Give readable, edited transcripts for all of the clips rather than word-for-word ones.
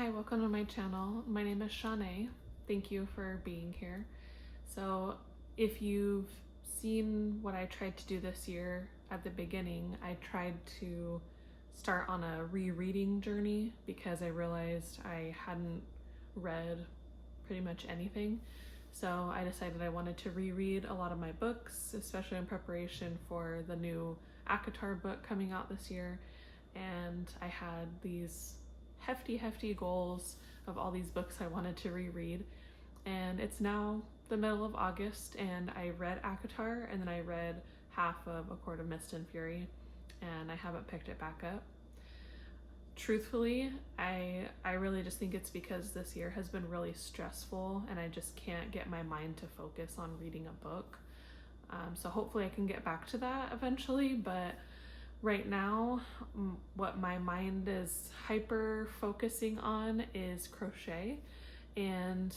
Hi, welcome to my channel. My name is Shanae. Thank you for being here. So if you've seen what I tried to do this year at the beginning, I tried to start on a rereading journey because I realized I hadn't read pretty much anything. So I decided I wanted to reread a lot of my books, especially in preparation for the new ACOTAR book coming out this year. And I had these hefty goals of all these books I wanted to reread. And it's now the middle of August and I read ACOTAR and then I read half of A Court of Mist and Fury and I haven't picked it back up. Truthfully, I really just think it's because this year has been really stressful and I just can't get my mind to focus on reading a book. So hopefully I can get back to that eventually, but right now what my mind is hyper focusing on is crochet, and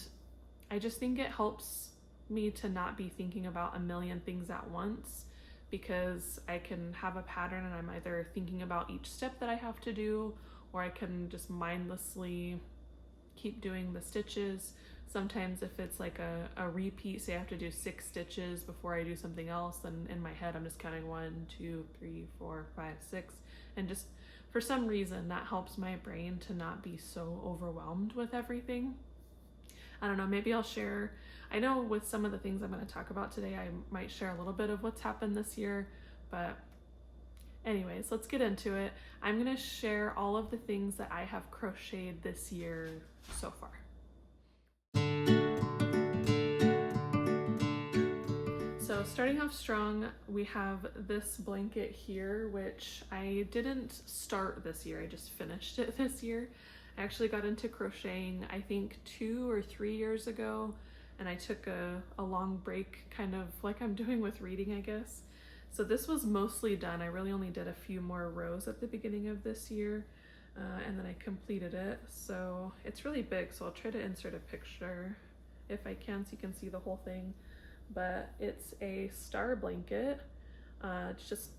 I just think it helps me to not be thinking about a million things at once, because I can have a pattern and I'm either thinking about each step that I have to do, or I can just mindlessly keep doing the stitches. Sometimes if it's like a repeat, say I have to do 6 stitches before I do something else, then in my head I'm just counting 1, 2, 3, 4, 5, 6, and just for some reason that helps my brain to not be so overwhelmed with everything. I don't know, maybe I'll share, I know with some of the things I'm going to talk about today, I might share a little bit of what's happened this year, but anyways, let's get into it. I'm going to share all of the things that I have crocheted this year so far. So starting off strong, we have this blanket here, which I didn't start this year, I just finished it this year. I actually got into crocheting, I think 2 or 3 years ago, and I took a long break, kind of like I'm doing with reading, I guess. So this was mostly done. I really only did a few more rows at the beginning of this year, and then I completed it. So it's really big, so I'll try to insert a picture if I can so you can see the whole thing. But it's a star blanket. It's just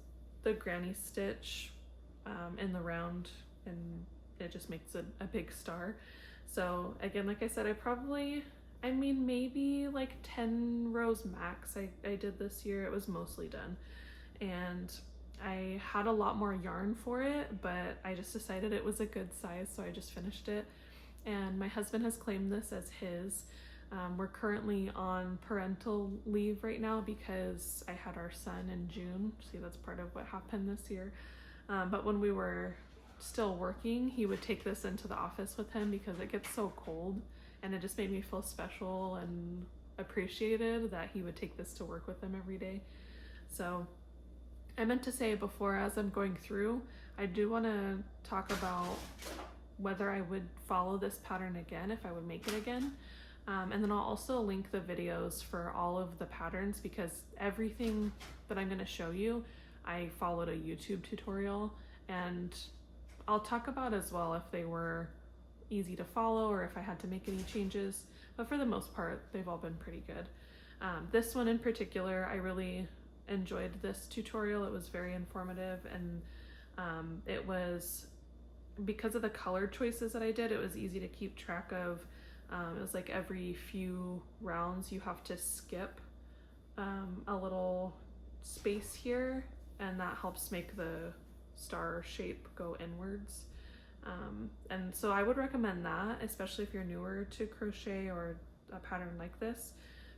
the granny stitch in the round, and it just makes a big star. So again, like I said, maybe like 10 rows max I did this year. It was mostly done. And I had a lot more yarn for it, but I just decided it was a good size, so I just finished it. And my husband has claimed this as his. We're currently on parental leave right now because I had our son in June. See, that's part of what happened this year. But when we were still working, he would take this into the office with him because it gets so cold, and it just made me feel special and appreciated that he would take this to work with him every day. So I meant to say before, as I'm going through, I do want to talk about whether I would follow this pattern again, if I would make it again. And then I'll also link the videos for all of the patterns, because everything that I'm going to show you, I followed a YouTube tutorial, and I'll talk about as well if they were easy to follow or if I had to make any changes, but for the most part, they've all been pretty good. This one in particular, I really enjoyed this tutorial. It was very informative, and it was, because of the color choices that I did, it was easy to keep track of. It was like every few rounds you have to skip a little space here, and that helps make the star shape go inwards. And so I would recommend that, especially if you're newer to crochet or a pattern like this.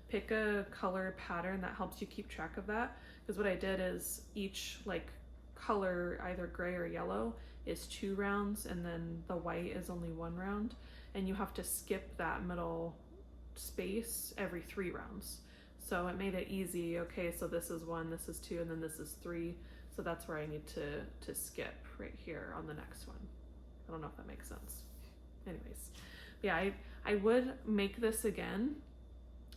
Pick a color pattern that helps you keep track of that, because what I did is each like color, either gray or yellow, is 2 rounds, and then the white is only 1 round, and you have to skip that middle space every 3 rounds. So it made it easy. Okay, so this is 1, this is 2, and then this is 3, so that's where I need to skip right here on the next one. I don't know if that makes sense. Anyways, yeah, I would make this again.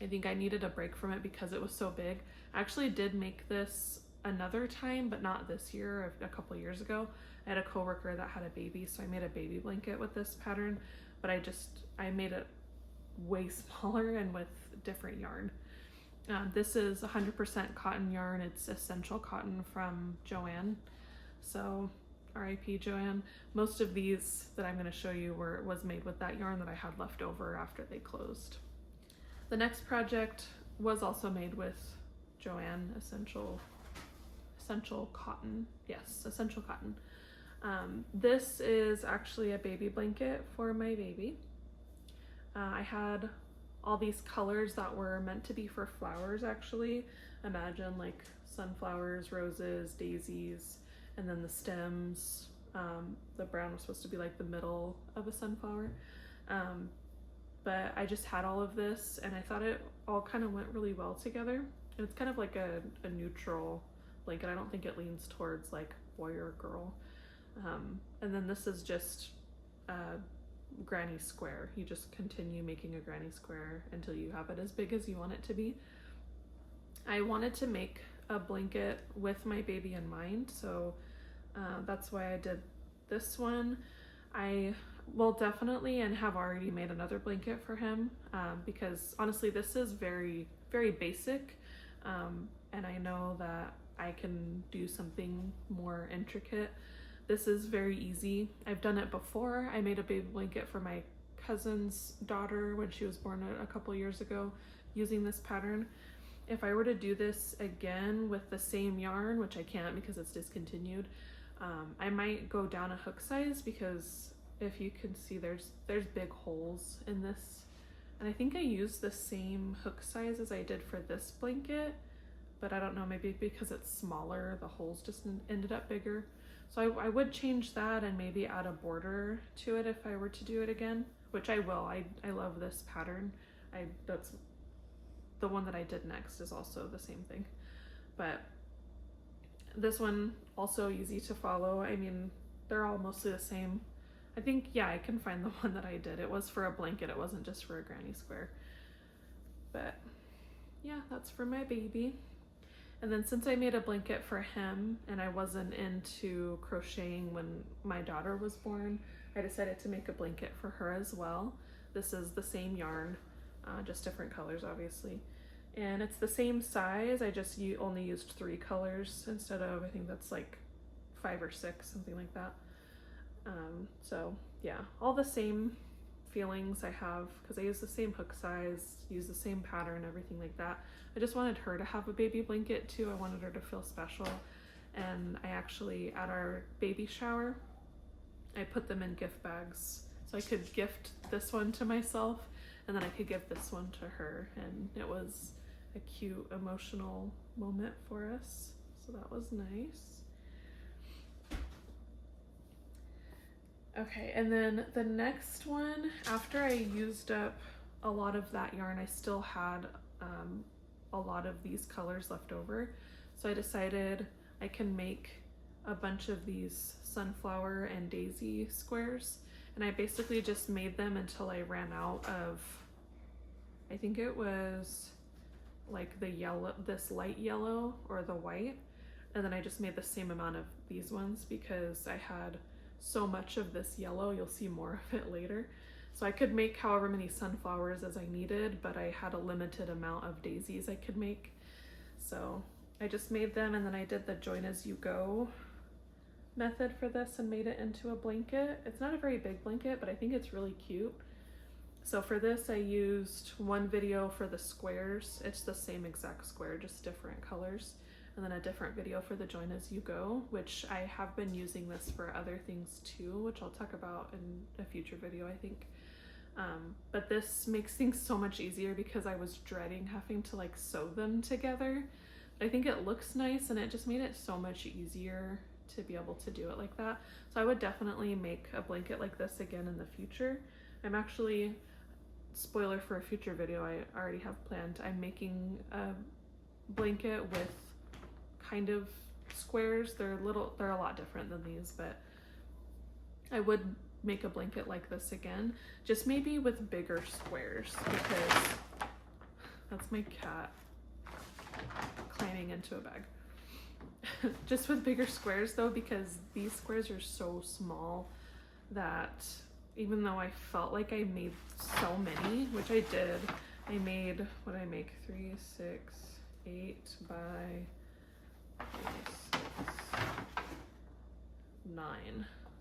I think I needed a break from it because it was so big. I actually did make this another time, but not this year, a couple years ago. I had a coworker that had a baby, so I made a baby blanket with this pattern, but I made it way smaller and with different yarn. This is 100% cotton yarn. It's essential cotton from Joanne. So RIP Joanne. Most of these that I'm going to show you was made with that yarn that I had left over after they closed. The next project was also made with Joanne Essential Cotton. Yes, Essential Cotton. This is actually a baby blanket for my baby. I had all these colors that were meant to be for flowers actually. Imagine like sunflowers, roses, daisies, and then the stems. The brown was supposed to be like the middle of a sunflower. But I just had all of this and I thought it all kind of went really well together. And it's kind of like a neutral blanket. I don't think it leans towards like boy or girl. And then this is just a granny square. You just continue making a granny square until you have it as big as you want it to be. I wanted to make a blanket with my baby in mind, so that's why I did this one. I will definitely and have already made another blanket for him because honestly this is very, very basic, and I know that I can do something more intricate. This is very easy. I've done it before. I made a baby blanket for my cousin's daughter when she was born a couple years ago using this pattern. If I were to do this again with the same yarn, which I can't because it's discontinued, I might go down a hook size because if you can see there's big holes in this. And I think I used the same hook size as I did for this blanket, but I don't know, maybe because it's smaller, the holes just ended up bigger. So I would change that and maybe add a border to it if I were to do it again, which I will. I love this pattern. That's the one that I did next is also the same thing. But this one also easy to follow. I mean, they're all mostly the same. I think, yeah, I can find the one that I did. It was for a blanket. It wasn't just for a granny square. But yeah, that's for my baby. And then since I made a blanket for him and I wasn't into crocheting when my daughter was born, I decided to make a blanket for her as well. This is the same yarn, just different colors obviously. And it's the same size, I just only used 3 colors instead of, I think that's like 5 or 6, something like that. So yeah, all the same feelings I have because I use the same hook size, use the same pattern, everything like that. I just wanted her to have a baby blanket too. I wanted her to feel special. And I actually, at our baby shower, I put them in gift bags. So I could gift this one to myself and then I could give this one to her. And it was a cute, emotional moment for us. So that was nice. Okay, and then the next one, after I used up a lot of that yarn, I still had a lot of these colors left over. So I decided I can make a bunch of these sunflower and daisy squares. And I basically just made them until I ran out of, I think it was like the yellow, this light yellow or the white. And then I just made the same amount of these ones because I had so much of this yellow. You'll see more of it later. So I could make however many sunflowers as I needed, but I had a limited amount of daisies I could make. So I just made them and then I did the join as you go method for this and made it into a blanket. It's not a very big blanket, but I think it's really cute. So for this I used one video for the squares. It's the same exact square, just different colors. And then a different video for the join as you go, which I have been using this for other things too, which I'll talk about in a future video, I think. But this makes things so much easier because I was dreading having to like sew them together. But I think it looks nice and it just made it so much easier to be able to do it like that. So I would definitely make a blanket like this again in the future. I'm actually, spoiler for a future video I already have planned, I'm making a blanket with kind of squares. They're a lot different than these, but I would make a blanket like this again, just maybe with bigger squares because that's my cat climbing into a bag. Just with bigger squares though, because these squares are so small that even though I felt like I made so many, which I did, I made, what did I make? 3, 6, 8 by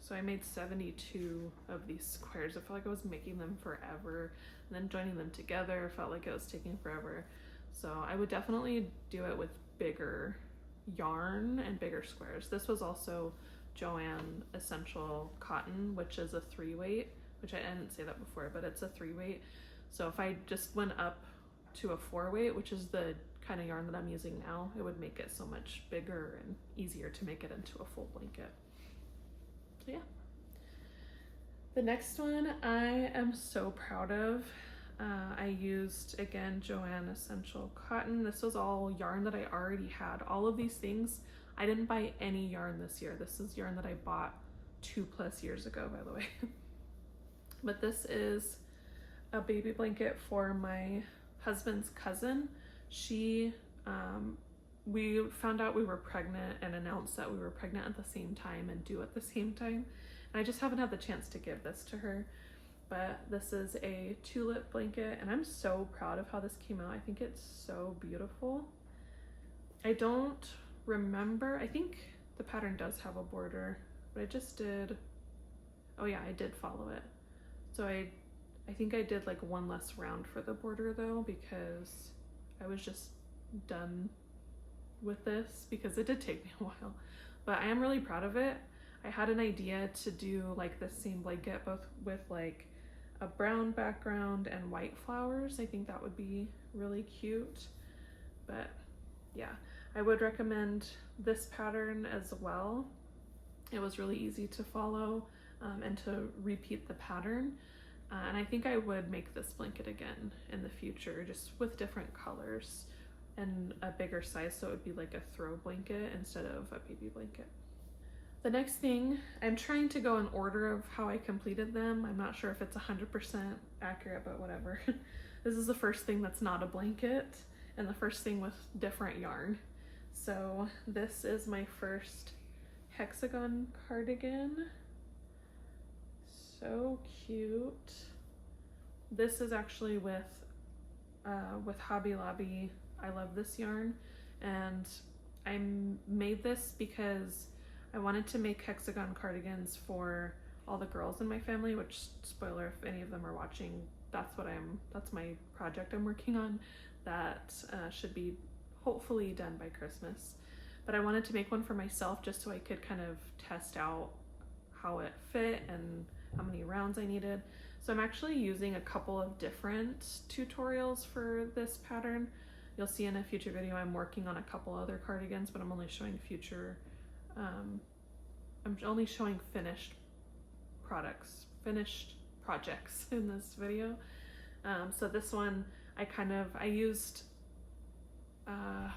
So I made 72 of these squares. I felt like I was making them forever, and then joining them together felt like it was taking forever. So I would definitely do it with bigger yarn and bigger squares. This was also Joann Essential Cotton, which is a 3-weight, which I didn't say that before, but it's a 3-weight. So if I just went up to a 4-weight, which is the kind of yarn that I'm using now, it would make it so much bigger and easier to make it into a full blanket. So yeah. The next one I am so proud of. I used, again, Joann Essential Cotton. This was all yarn that I already had. All of these things, I didn't buy any yarn this year. This is yarn that I bought 2+ years ago, by the way. But this is a baby blanket for my husband's cousin. She, we found out we were pregnant and announced that we were pregnant at the same time and due at the same time. And I just haven't had the chance to give this to her. But this is a Tulip blanket, and I'm so proud of how this came out. I think it's so beautiful. I don't remember, I think the pattern does have a border, but I just did, oh yeah, I did follow it. So I think I did like one less round for the border though, because I was just done with this, because it did take me a while. But I am really proud of it. I had an idea to do like the same blanket, both with like a brown background and white flowers. I think that would be really cute. But yeah, I would recommend this pattern as well. It was really easy to follow and to repeat the pattern. And I think I would make this blanket again in the future, just with different colors and a bigger size, so it would be like a throw blanket instead of a baby blanket. The next thing, I'm trying to go in order of how I completed them. I'm not sure if it's 100% accurate, but whatever. This is the first thing that's not a blanket, and the first thing with different yarn. So this is my first Hexagon Cardigan. So cute. This is actually with Hobby Lobby. I love this yarn, and I made this because I wanted to make Hexagon cardigans for all the girls in my family, which, spoiler if any of them are watching, that's my project I'm working on that should be hopefully done by Christmas. But I wanted to make one for myself just so I could kind of test out how it fit and how many rounds I needed. So I'm actually using a couple of different tutorials for this pattern. You'll see in a future video I'm working on a couple other cardigans, but I'm only showing I'm only showing finished projects in this video. So this one I used I'm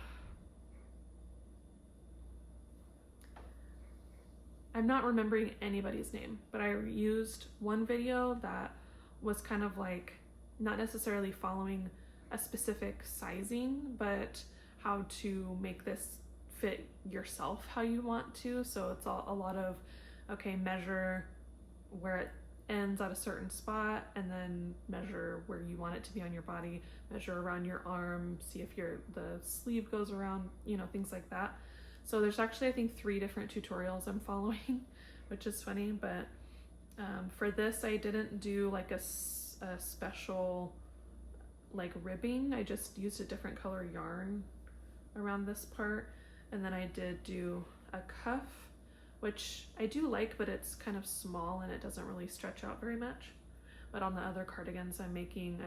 not remembering anybody's name, but I used one video that was kind of like not necessarily following a specific sizing, but how to make this fit yourself how you want to. So it's a lot of, okay, measure where it ends at a certain spot, and then measure where you want it to be on your body, measure around your arm, see if the sleeve goes around, things like that. So there's actually, I think, 3 different tutorials I'm following, which is funny. But for this, I didn't do like a special like ribbing. I just used a different color yarn around this part. And then I did do a cuff, which I do like, but it's kind of small and it doesn't really stretch out very much. But on the other cardigans I'm making,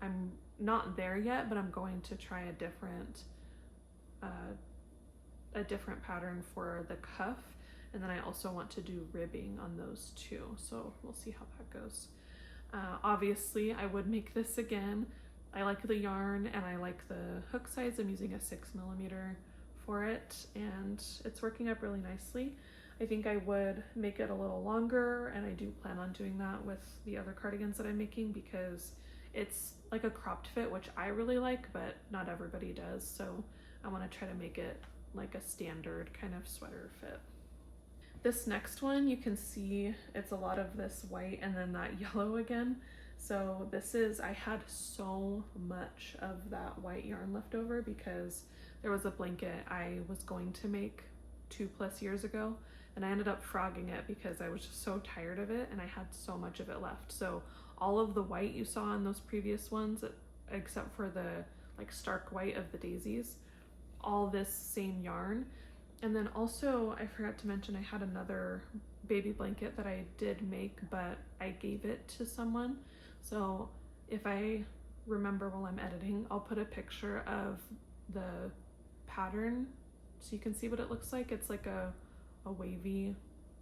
I'm not there yet, but I'm going to try a different pattern for the cuff, and then I also want to do ribbing on those too, so we'll see how that goes. Obviously I would make this again. I like the yarn and I like the hook size. I'm using a 6mm for it, and it's working up really nicely. I think I would make it a little longer, and I do plan on doing that with the other cardigans that I'm making, because it's like a cropped fit, which I really like, but not everybody does. So I want to try to make it like a standard kind of sweater fit. This next one, you can see it's a lot of this white and then that yellow again. So I had so much of that white yarn left over because there was a blanket I was going to make 2+ years ago and I ended up frogging it because I was just so tired of it and I had so much of it left. So all of the white you saw in those previous ones, except for the like stark white of the daisies, all this same yarn. And then also I forgot to mention I had another baby blanket that I did make, but I gave it to someone. So if I remember while I'm editing, I'll put a picture of the pattern so you can see what it looks like. It's like a wavy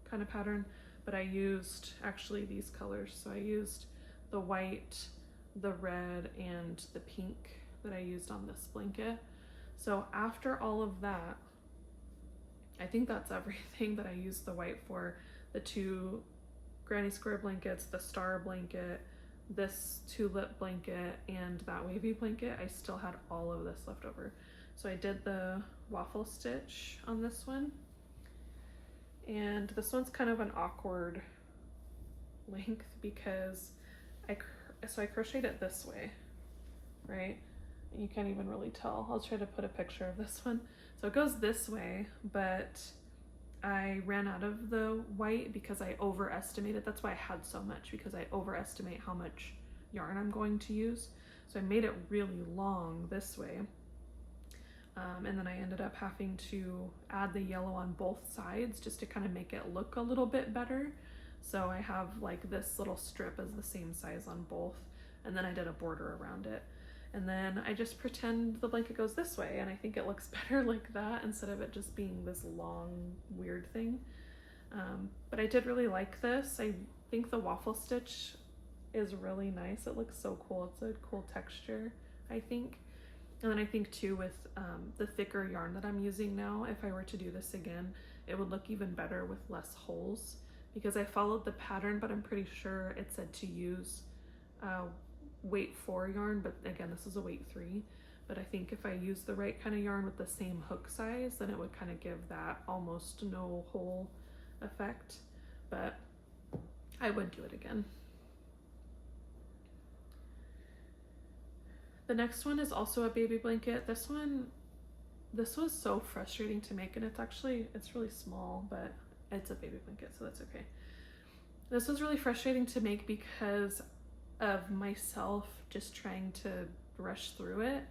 kind of pattern, but I used actually these colors. So I used the white, the red, and the pink that I used on this blanket. So after all of that, I think that's everything that I used the white for. The 2 granny square blankets, the star blanket, this tulip blanket, and that wavy blanket. I still had all of this left over. So I did the waffle stitch on this one. And this one's kind of an awkward length because I crocheted it this way, right? You can't even really tell. I'll try to put a picture of this one. So it goes this way, but I ran out of the white because I overestimated. That's why I had so much, because I overestimate how much yarn I'm going to use. So I made it really long this way. And then I ended up having to add the yellow on both sides just to kind of make it look a little bit better. So I have like this little strip is the same size on both, and then I did a border around it. And then I just pretend the blanket goes this way, and I think it looks better like that instead of it just being this long weird thing. But I did really like this. I think the waffle stitch is really nice. It looks so cool. It's a cool texture, I think. And then I think too with the thicker yarn that I'm using now, if I were to do this again, it would look even better with less holes, because I followed the pattern, but I'm pretty sure it said to use weight 4 yarn, but again, this is a weight 3. But I think if I use the right kind of yarn with the same hook size, then it would kind of give that almost no hole effect. But I would do it again. The next one is also a baby blanket. This was so frustrating to make, and it's really small, but it's a baby blanket, so that's okay. This was really frustrating to make because of myself just trying to rush through it,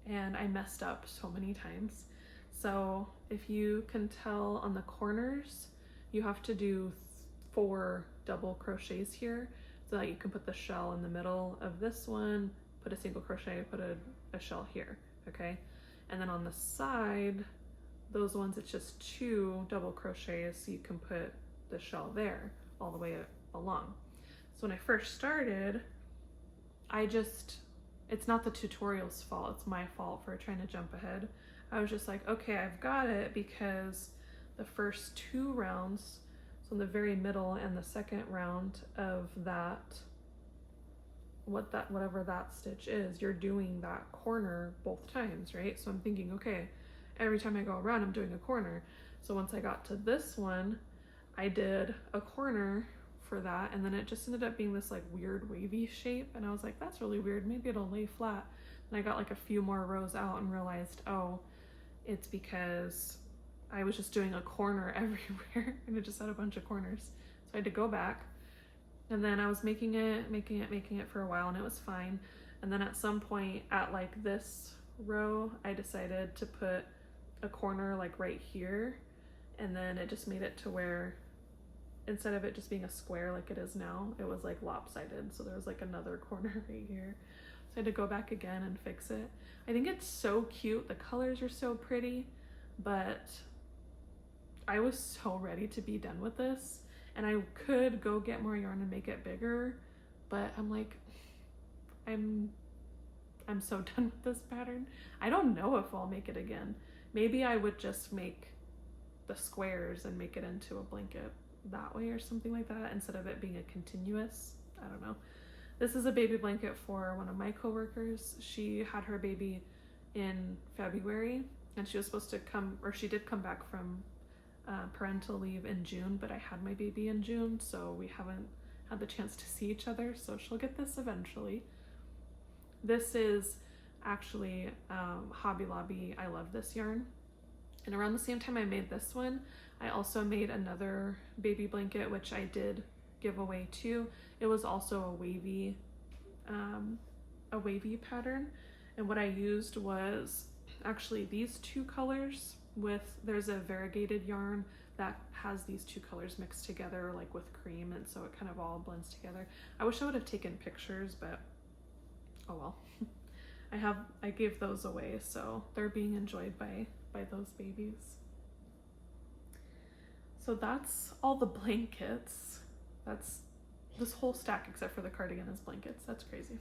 and I messed up so many times. So if you can tell on the corners, you have to do 4 double crochets here so that you can put the shell in the middle of this one, put a single crochet, put a shell here, okay? And then on the side, those ones, it's just 2 double crochets so you can put the shell there all the way along. So when I first started, it's not the tutorial's fault, it's my fault for trying to jump ahead. I was just like, okay, I've got it, because the first 2 rounds, so in the very middle and the second round of that, whatever that stitch is, you're doing that corner both times, right? So I'm thinking, okay, every time I go around, I'm doing a corner. So once I got to this one, I did a corner for that, and then it just ended up being this like weird wavy shape, and I was like, that's really weird, maybe it'll lay flat. And I got like a few more rows out and realized, oh, it's because I was just doing a corner everywhere and it just had a bunch of corners. So I had to go back, and then I was making it for a while, and it was fine. And then at some point at like this row, I decided to put a corner like right here, and then it just made it to where instead of it just being a square like it is now, it was like lopsided. So there was like another corner right here. So I had to go back again and fix it. I think it's so cute. The colors are so pretty, but I was so ready to be done with this, and I could go get more yarn and make it bigger, but I'm like, I'm so done with this pattern. I don't know if I'll make it again. Maybe I would just make the squares and make it into a blanket that way or something like that, instead of it being a continuous, I don't know. This is a baby blanket for one of my coworkers. She had her baby in February, and she was supposed to come, or she did come back from parental leave in June, but I had my baby in June, so we haven't had the chance to see each other, so she'll get this eventually. This is actually Hobby Lobby. I love this yarn. And around the same time I made this one, I also made another baby blanket, which I did give away too. It was also a wavy pattern, and what I used was actually these two colors there's a variegated yarn that has these two colors mixed together like with cream, and so it kind of all blends together. I wish I would have taken pictures, but oh well. I gave those away, so they're being enjoyed by those babies. So that's all the blankets. That's this whole stack except for the cardigan is blankets. That's crazy.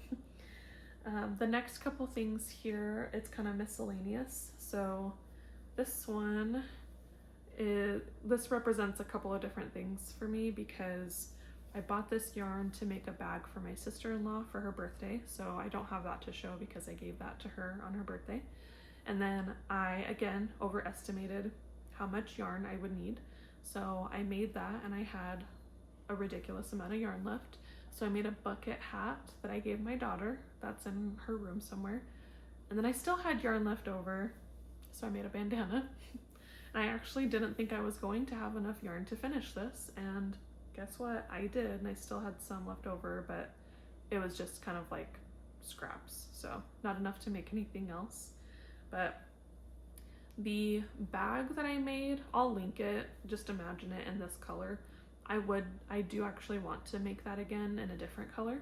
The next couple things here, it's kind of miscellaneous. So this one this represents a couple of different things for me, because I bought this yarn to make a bag for my sister-in-law for her birthday, so I don't have that to show because I gave that to her on her birthday. And then I, again, overestimated how much yarn I would need. So I made that, and I had a ridiculous amount of yarn left. So I made a bucket hat that I gave my daughter. That's in her room somewhere. And then I still had yarn left over, so I made a bandana. And I actually didn't think I was going to have enough yarn to finish this, and guess what? I did, and I still had some left over, but it was just kind of like scraps, so not enough to make anything else. But the bag that I made, I'll link it, just imagine it in this color. I do actually want to make that again in a different color.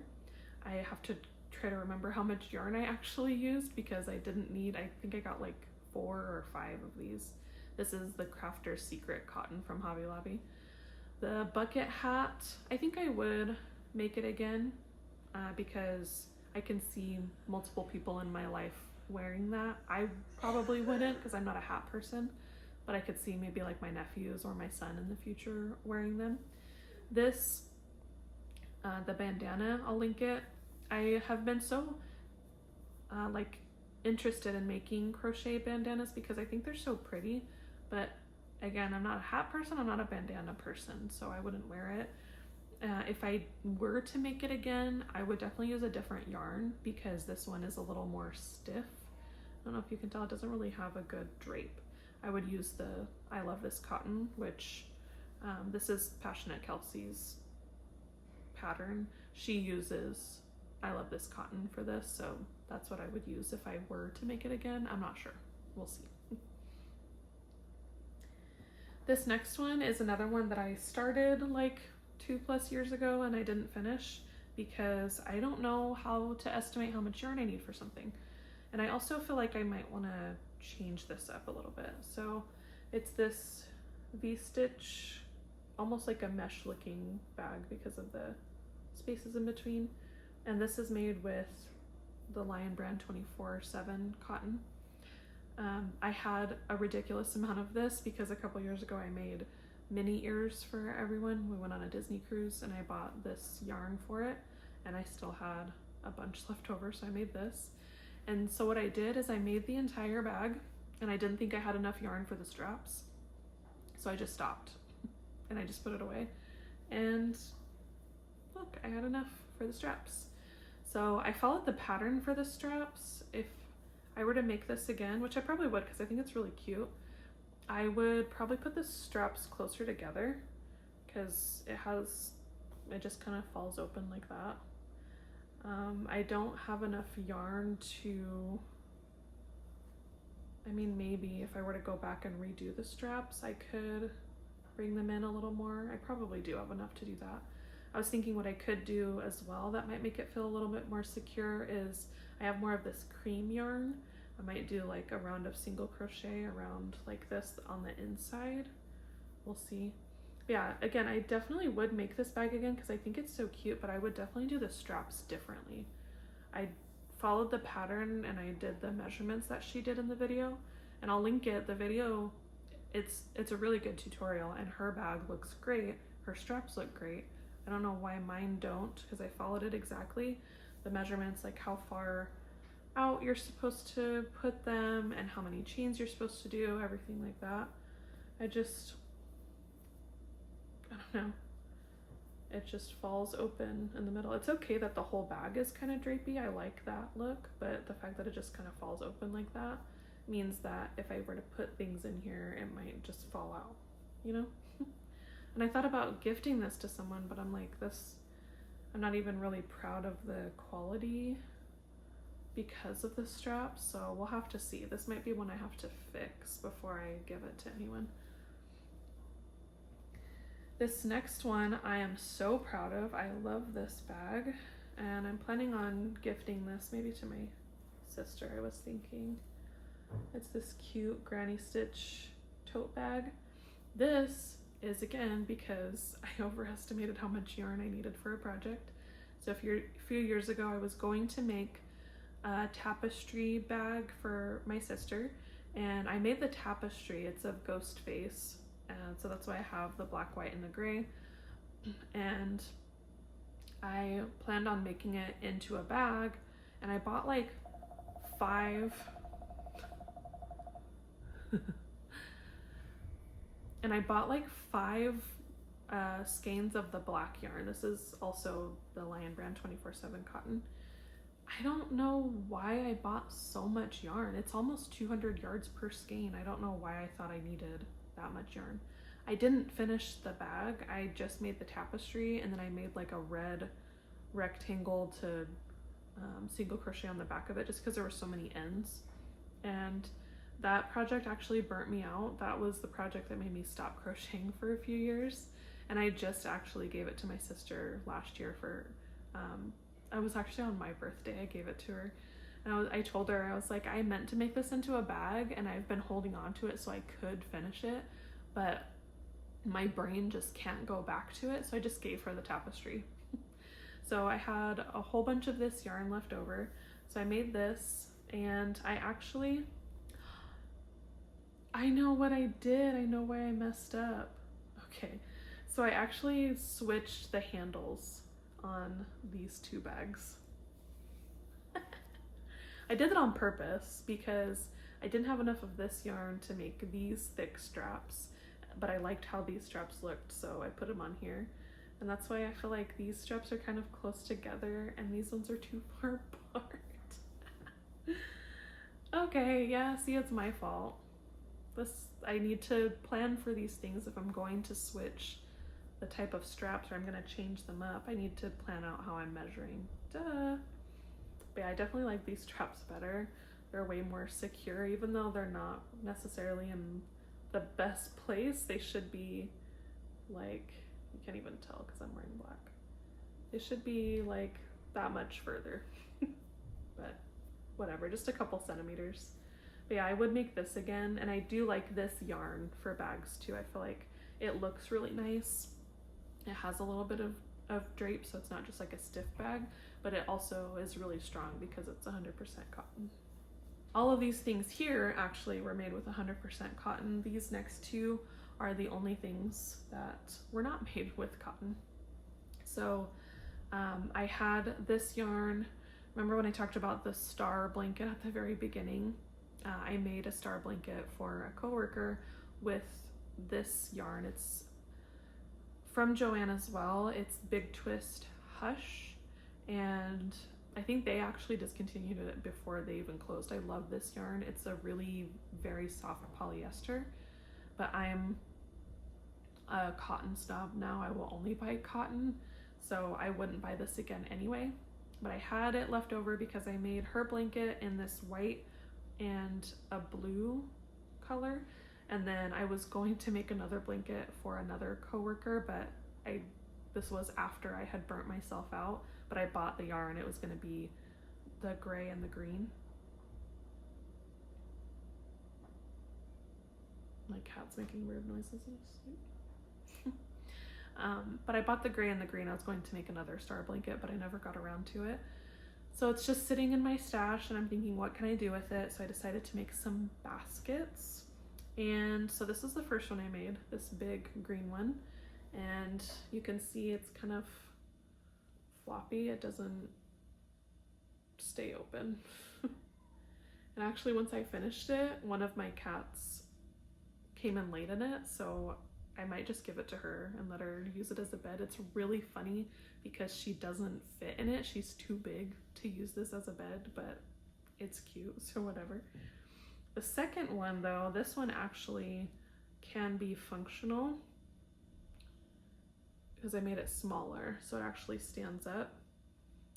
I have to try to remember how much yarn I actually used, because I think I got like 4 or 5 of these. This is the Crafter's Secret cotton from Hobby Lobby. The bucket hat, I think I would make it again because I can see multiple people in my life wearing that. I probably wouldn't because I'm not a hat person, but I could see maybe like my nephews or my son in the future wearing them. This, the bandana, I'll link it. I have been so interested in making crochet bandanas because I think they're so pretty, but again, I'm not a hat person, I'm not a bandana person, so I wouldn't wear it. If I were to make it again, I would definitely use a different yarn because this one is a little more stiff. I don't know if you can tell, it doesn't really have a good drape. I would use the I Love This Cotton, which this is Passionate Kelsey's pattern. She uses I Love This Cotton for this, so that's what I would use if I were to make it again. I'm not sure. We'll see. This next one is another one that I started like 2+ years ago and I didn't finish because I don't know how to estimate how much yarn I need for something. And I also feel like I might want to change this up a little bit. So it's this V-stitch, almost like a mesh looking bag because of the spaces in between. And this is made with the Lion Brand 24/7 cotton. I had a ridiculous amount of this because a couple years ago I made mini ears for everyone. We went on a Disney cruise and I bought this yarn for it, and I still had a bunch left over, so I made this. And so what I did is I made the entire bag, and I didn't think I had enough yarn for the straps, so I just stopped and I just put it away, and look, I had enough for the straps. So I followed the pattern for the straps. If I were to make this again, which I probably would because I think it's really cute, I would probably put the straps closer together because it just kind of falls open like that. I don't have enough yarn to, I mean, maybe if I were to go back and redo the straps, I could bring them in a little more. I probably do have enough to do that. I was thinking what I could do as well that might make it feel a little bit more secure is I have more of this cream yarn. I might do like a round of single crochet around like this on the inside. We'll see. Yeah, again, I definitely would make this bag again because I think it's so cute, but I would definitely do the straps differently. I followed the pattern and I did the measurements that she did in the video, and I'll link it. The video, it's a really good tutorial, and her bag looks great. Her straps look great. I don't know why mine don't because I followed it exactly. The measurements, like how far out you're supposed to put them and how many chains you're supposed to do, everything like that. I don't know. It just falls open in the middle. It's okay that the whole bag is kind of drapey. I like that look, but the fact that it just kind of falls open like that means that if I were to put things in here, it might just fall out. you know? And I thought about gifting this to someone, but I'm like, I'm not even really proud of the quality because of the strap, so we'll have to see. This might be one I have to fix before I give it to anyone. This next one I am so proud of. I love this bag, and I'm planning on gifting this maybe to my sister, I was thinking. It's this cute granny stitch tote bag. This is, again, because I overestimated how much yarn I needed for a project. So a few years ago, I was going to make a tapestry bag for my sister, and I made the tapestry. It's a ghost face, and so that's why I have the black, white, and the gray. And I planned on making it into a bag, and I bought like 5 and I bought like 5 skeins of the black yarn. This is also the Lion brand 24/7 cotton. I don't know why I bought so much yarn. It's almost 200 yards per skein. I don't know why I thought I needed that much yarn. I didn't finish the bag. I just made the tapestry, and then I made like a red rectangle to single crochet on the back of it just because there were so many ends. And that project actually burnt me out. That was the project that made me stop crocheting for a few years. And I just actually gave it to my sister last year for, I was actually on my birthday, I gave it to her. And I told her, I was like, I meant to make this into a bag, and I've been holding on to it so I could finish it, but my brain just can't go back to it, so I just gave her the tapestry. So I had a whole bunch of this yarn left over, so I made this, and I know what I did. I know why I messed up. Okay, so I actually switched the handles on these 2 bags. I did it on purpose because I didn't have enough of this yarn to make these thick straps, but I liked how these straps looked, so I put them on here. And that's why I feel like these straps are kind of close together and these ones are too far apart. Okay, yeah, see, it's my fault. I need to plan for these things. If I'm going to switch the type of straps or I'm gonna change them up, I need to plan out how I'm measuring. Duh. But yeah, I definitely like these straps better. They're way more secure, even though they're not necessarily in the best place. They should be like, you can't even tell because I'm wearing black. They should be like that much further, but whatever, just a couple centimeters. But yeah, I would make this again, and I do like this yarn for bags too. I feel like it looks really nice. It has a little bit of drape, so it's not just like a stiff bag, but it also is really strong because it's 100% cotton. All of these things here actually were made with 100% cotton. These next 2 are the only things that were not made with cotton. So I had this yarn. Remember when I talked about the star blanket at the very beginning? I made a star blanket for a coworker with this yarn. It's from Joann as well. It's Big Twist Hush, and I think they actually discontinued it before they even closed. I love this yarn. It's a really very soft polyester, but I'm a cotton snob now. I will only buy cotton, so I wouldn't buy this again anyway. But I had it left over because I made her blanket in this white and a blue color, and then I was going to make another blanket for another coworker, but this was after I had burnt myself out, but I bought the yarn. It was going to be the gray and the green. My cat's making weird noises in his sleep. But I bought the gray and the green. I was going to make another star blanket, but I never got around to it. So it's just sitting in my stash, and I'm thinking, what can I do with it? So I decided to make some baskets. And so this is the first one I made, this big green one. And you can see it's kind of floppy. It doesn't stay open. And actually, once I finished it, one of my cats came in late in it, so I might just give it to her and let her use it as a bed. It's really funny because she doesn't fit in it. She's too big to use this as a bed, but it's cute, so whatever. The second one though, this one actually can be functional because I made it smaller so it actually stands up.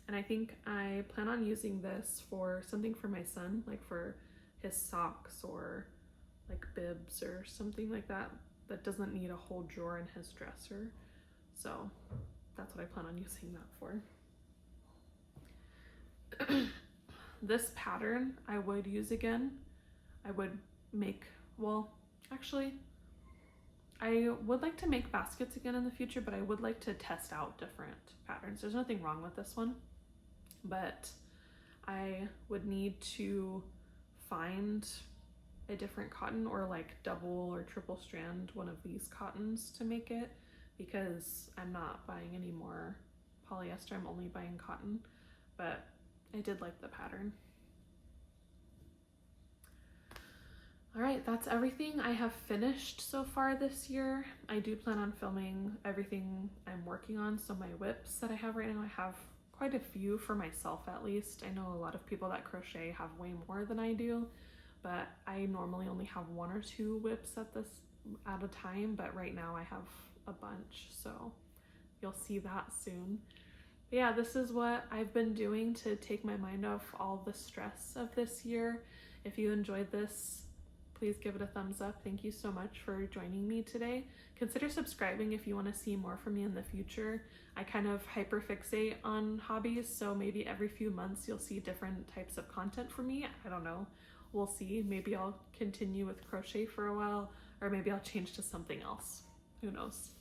And I think I plan on using this for something for my son, like for his socks or like bibs or something like that that doesn't need a whole drawer in his dresser. So that's what I plan on using that for. This pattern I would use again. I would make, well, actually, I would like to make baskets again in the future, but I would like to test out different patterns. There's nothing wrong with this one, but I would need to find a different cotton or like double or triple strand one of these cottons to make it, because I'm not buying any more polyester, I'm only buying cotton, but I did like the pattern. All right, that's everything I have finished so far this year. I do plan on filming everything I'm working on. So my whips that I have right now, I have quite a few for myself at least. I know a lot of people that crochet have way more than I do, but I normally only have 1 or 2 whips at a time, but right now I have a bunch, so you'll see that soon. But yeah, this is what I've been doing to take my mind off all the stress of this year. If you enjoyed this, please give it a thumbs up. Thank you so much for joining me today. Consider subscribing if you want to see more from me in the future. I kind of hyperfixate on hobbies, so maybe every few months you'll see different types of content from me. I don't know. We'll see. Maybe I'll continue with crochet for a while, or maybe I'll change to something else. Who knows?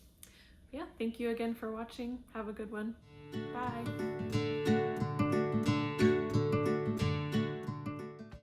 Yeah, thank you again for watching. Have a good one. Bye.